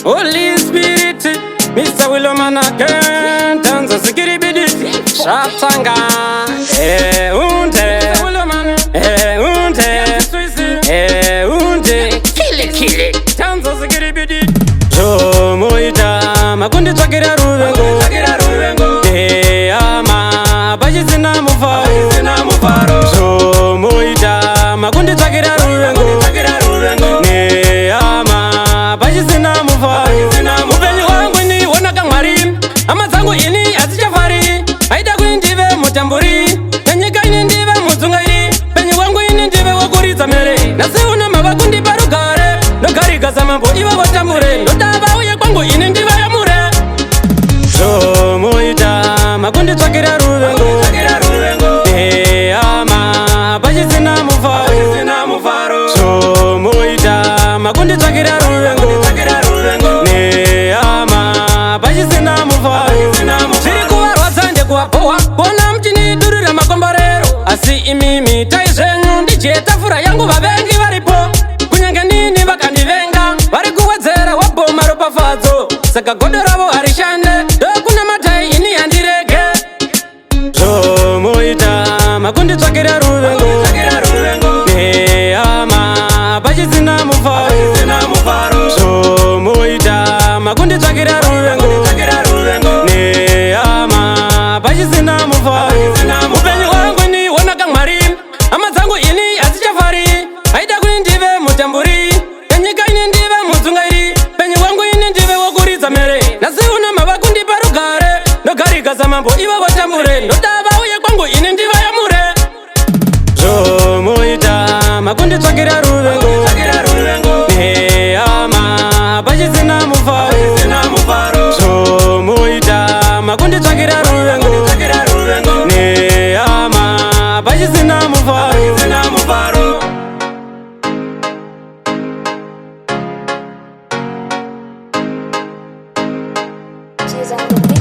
Holy Spirit, Mr. Willowman again, Tanza Sikiribidi, Shatanga, unte, unte, kill it, Tanza Sikiribidi, Jomoita, Makundi Takira Ruvengo, Ama, Bajizina Mufaro, Jomoita, Makundi Takira Ruvengo, Bajizina mufaro Mupenyu wangu ni wonaka mwari Ama zangu ini azichafari Haida kuni ndive mutamburi Penyika ini ndive muzungairi Penyu wangu ini ndive wakuriza mere Nasi una mabakundi parukare Nogari kaza mambo iwa watambure Notaba uye kwangu ini ndive ya mure Jomoita makundi twakira ruvengo Ama bajizina mufaro Jomoita makundi twakira ruvengo Bona mchini durira makomborero Asi imimi taizenyu ndichitafura yangu vavengi varipo Kunyange nini vakandivenga vari kuwedzera waboma ropafadzo Saka godo ravo harishande dokuna matai ini handirege Zvomoita makundi tsvakira ruvengo Ama pachizina mufaro Zvomoita makundi tsvakira ruvengo Bajizina mufaro Mupenyu wangu ni wonaka mwari Ama zangu ini azichafari Haida kuni ndive mutamburi Penyika ini ndive muzungairi Penyu wangu ini ndive wakuriza mere Nasi una mabakundi parukare Nogari kaza mambo iwa watambure Notaba uye kwangu ini ndive ya mure Jomoita makundi twakira ruvengo Ama bajizina mufaro Jomoita makundi twakira ruvengo Bajizina mufaro She's on the